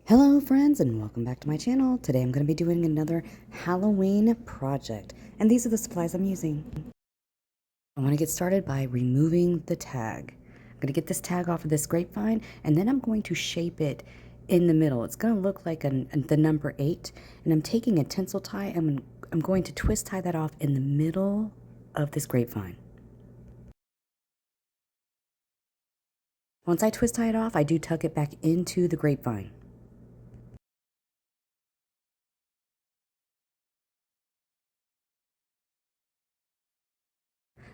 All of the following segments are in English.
Hello friends and welcome back to my channel. Today I'm going to be doing another Halloween project and these are the supplies I'm using. I want to get started by removing the tag. I'm going to get this tag off of this grapevine and then I'm going to shape it in the middle. It's going to look like the number 8 and I'm taking a tinsel tie and I'm going to twist tie that off in the middle of this grapevine. Once I twist tie it off, I do tuck it back into the grapevine.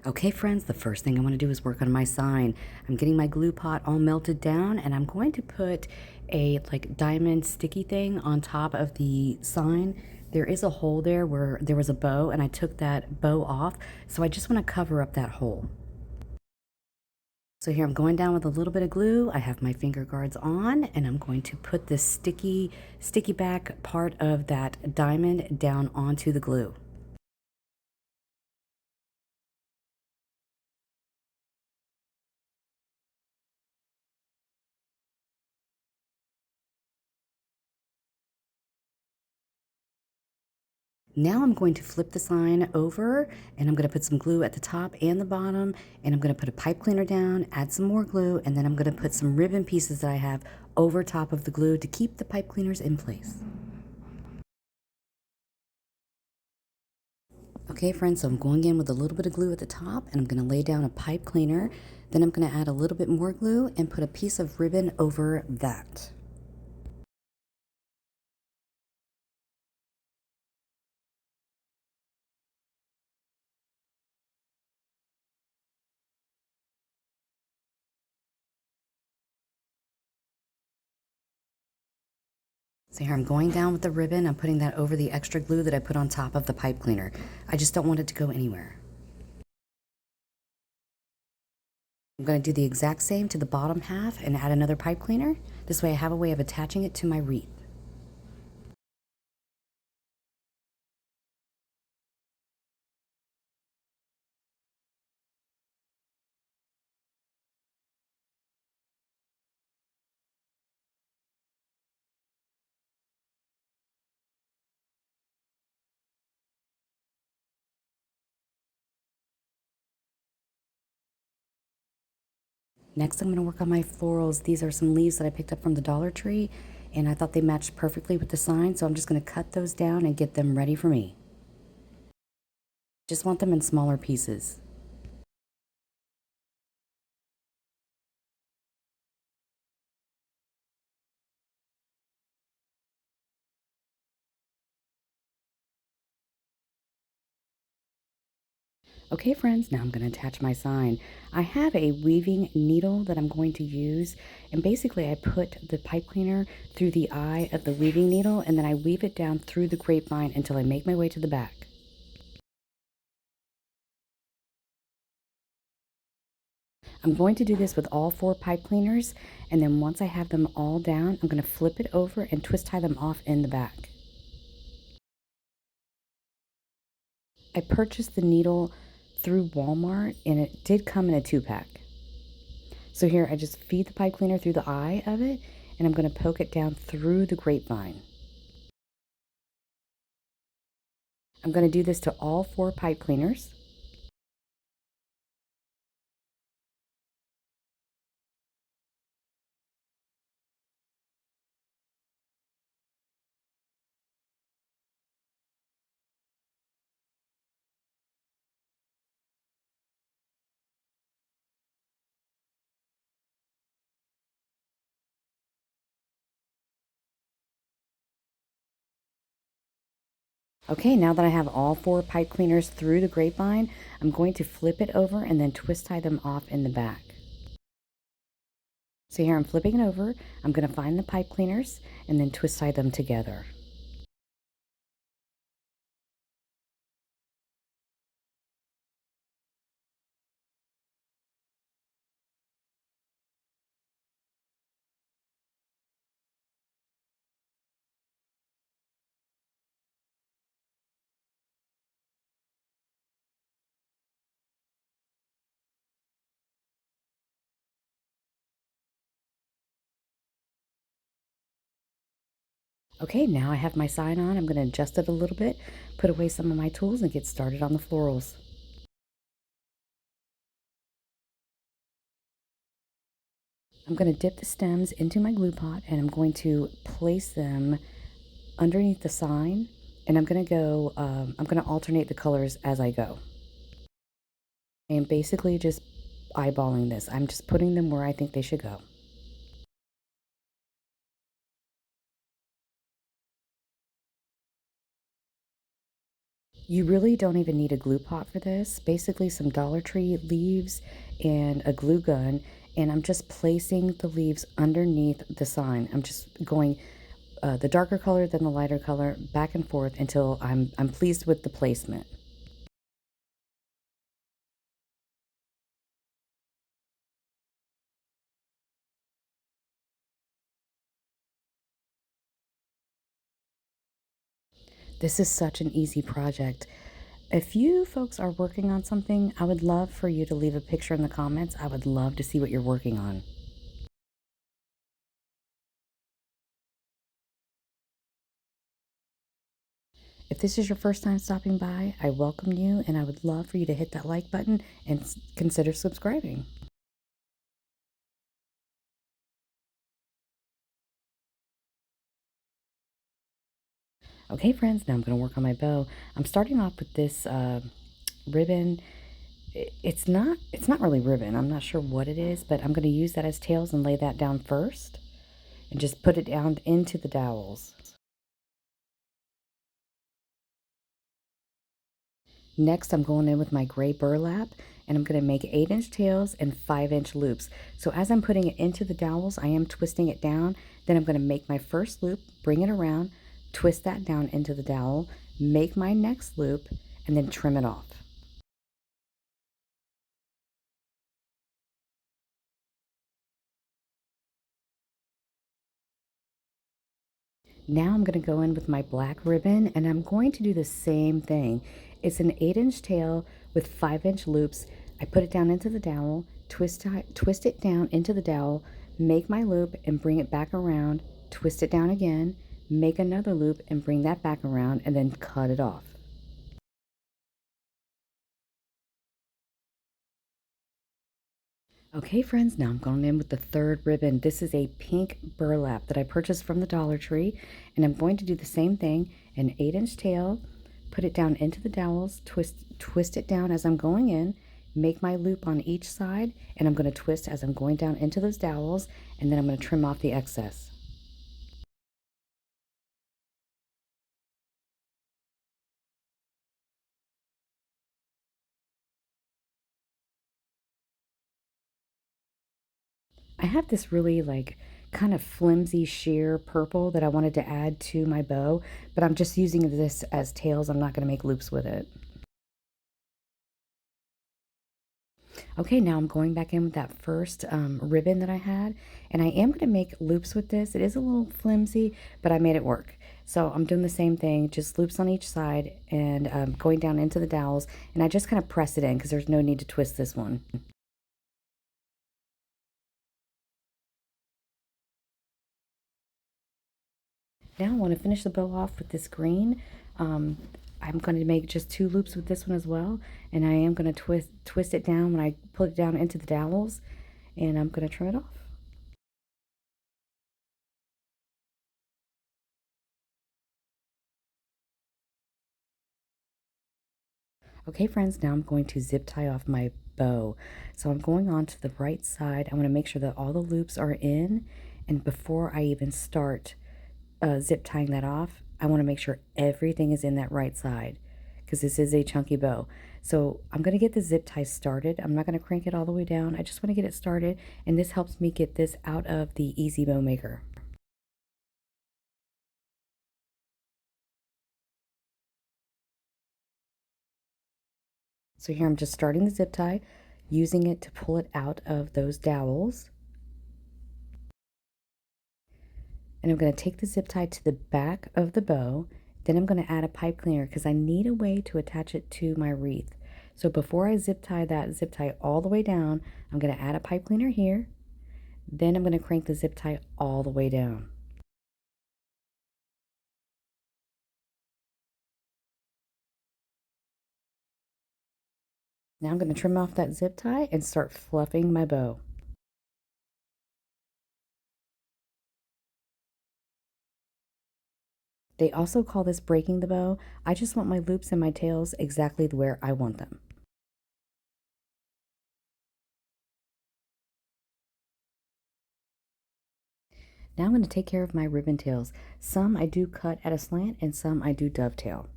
Okay friends, the first thing I want to do is work on my sign. I'm getting my glue pot all melted down and I'm going to put a diamond sticky thing on top of the sign. There is a hole there where there was a bow and I took that bow off, so I just want to cover up that hole. So here I'm going down with a little bit of glue. I have my finger guards on and I'm going to put this sticky back part of that diamond down onto the glue. Now I'm going to flip the sign over and I'm going to put some glue at the top and the bottom, and I'm going to put a pipe cleaner down, add some more glue, and then I'm going to put some ribbon pieces that I have over top of the glue to keep the pipe cleaners in place. Okay friends, so I'm going in with a little bit of glue at the top and I'm going to lay down a pipe cleaner. Then I'm going to add a little bit more glue and put a piece of ribbon over that. So here I'm going down with the ribbon. I'm putting that over the extra glue that I put on top of the pipe cleaner. I just don't want it to go anywhere. I'm going to do the exact same to the bottom half and add another pipe cleaner. This way I have a way of attaching it to my wreath. Next I'm going to work on my florals. These are some leaves that I picked up from the Dollar Tree and I thought they matched perfectly with the sign, so I'm just going to cut those down and get them ready for me. Just want them in smaller pieces. Okay friends, now I'm going to attach my sign. I have a weaving needle that I'm going to use, and basically I put the pipe cleaner through the eye of the weaving needle and then I weave it down through the grapevine until I make my way to the back. I'm going to do this with all 4 pipe cleaners, and then once I have them all down, I'm going to flip it over and twist tie them off in the back. I purchased the needle through Walmart and it did come in a 2-pack. So here I just feed the pipe cleaner through the eye of it and I'm going to poke it down through the grapevine. I'm going to do this to all 4 pipe cleaners. Okay, now that I have all 4 pipe cleaners through the grapevine, I'm going to flip it over and then twist tie them off in the back. So here I'm flipping it over, I'm going to find the pipe cleaners and then twist tie them together. Okay, now I have my sign on. I'm going to adjust it a little bit, put away some of my tools, and get started on the florals. I'm going to dip the stems into my glue pot and I'm going to place them underneath the sign, and I'm going to I'm going to alternate the colors as I go. And basically just eyeballing this. I'm just putting them where I think they should go. You really don't even need a glue pot for this. Basically some Dollar Tree leaves and a glue gun, and I'm just placing the leaves underneath the sign. I'm just going the darker color than the lighter color back and forth until I'm pleased with the placement. This is such an easy project. If you folks are working on something, I would love for you to leave a picture in the comments. I would love to see what you're working on. If this is your first time stopping by, I welcome you and I would love for you to hit that like button and consider subscribing. Okay, friends, now I'm going to work on my bow. I'm starting off with this ribbon. It's not really ribbon. I'm not sure what it is, but I'm going to use that as tails and lay that down first and just put it down into the dowels. Next, I'm going in with my gray burlap and I'm going to make 8-inch tails and 5-inch loops. So as I'm putting it into the dowels, I am twisting it down. Then I'm going to make my first loop, bring it around, twist that down into the dowel, make my next loop, and then trim it off. Now I'm going to go in with my black ribbon and I'm going to do the same thing. It's an 8-inch tail with 5-inch loops. I put it down into the dowel, twist it down into the dowel, make my loop and bring it back around, twist it down again, make another loop and bring that back around, and then cut it off. Okay, friends, now I'm going in with the third ribbon. This is a pink burlap that I purchased from the Dollar Tree, and I'm going to do the same thing, an 8-inch tail, put it down into the dowels, twist it down as I'm going in, make my loop on each side, and I'm going to twist as I'm going down into those dowels, and then I'm going to trim off the excess. I have this really like kind of flimsy sheer purple that I wanted to add to my bow, but I'm just using this as tails. I'm not going to make loops with it. Okay, now I'm going back in with that first ribbon that I had, and I am going to make loops with this. It is a little flimsy, but I made it work. So I'm doing the same thing, just loops on each side and going down into the dowels, and I just kind of press it in because there's no need to twist this one. Now I want to finish the bow off with this green. I'm going to make just 2 loops with this one as well, and I am going to twist it down when I put it down into the dowels, and I'm going to trim it off. Okay, friends, now I'm going to zip tie off my bow. So I'm going on to the right side. I want to make sure that all the loops are in, and before I even start zip tying that off, I want to make sure everything is in that right side because this is a chunky bow. So I'm going to get the zip tie started. I'm not going to crank it all the way down. I just want to get it started, and this helps me get this out of the Easy Bow Maker. So here I'm just starting the zip tie, using it to pull it out of those dowels. And I'm going to take the zip tie to the back of the bow. Then I'm going to add a pipe cleaner because I need a way to attach it to my wreath. So before I zip tie that zip tie all the way down, I'm going to add a pipe cleaner here. Then I'm going to crank the zip tie all the way down. Now I'm going to trim off that zip tie and start fluffing my bow. They also call this breaking the bow. I just want my loops and my tails exactly where I want them. Now I'm going to take care of my ribbon tails. Some I do cut at a slant and some I do dovetail.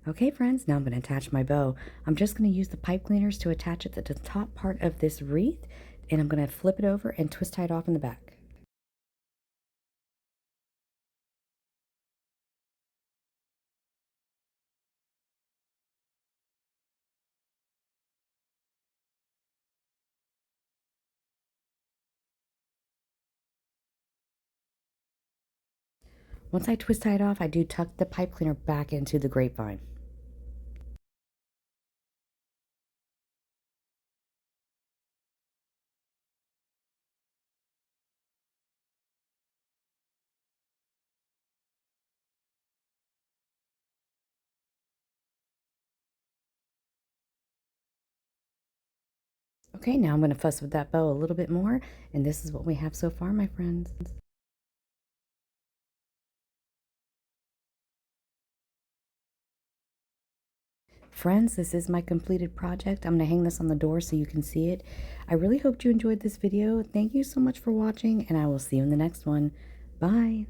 Okay, friends, now I'm going to attach my bow. I'm just going to use the pipe cleaners to attach it to the top part of this wreath, and I'm going to flip it over and twist tie it off in the back. Once I twist tie it off, I do tuck the pipe cleaner back into the grapevine. Okay, now I'm going to fuss with that bow a little bit more, and this is what we have so far, my friends. Friends, this is my completed project. I'm going to hang this on the door so you can see it. I really hope you enjoyed this video. Thank you so much for watching, and I will see you in the next one. Bye.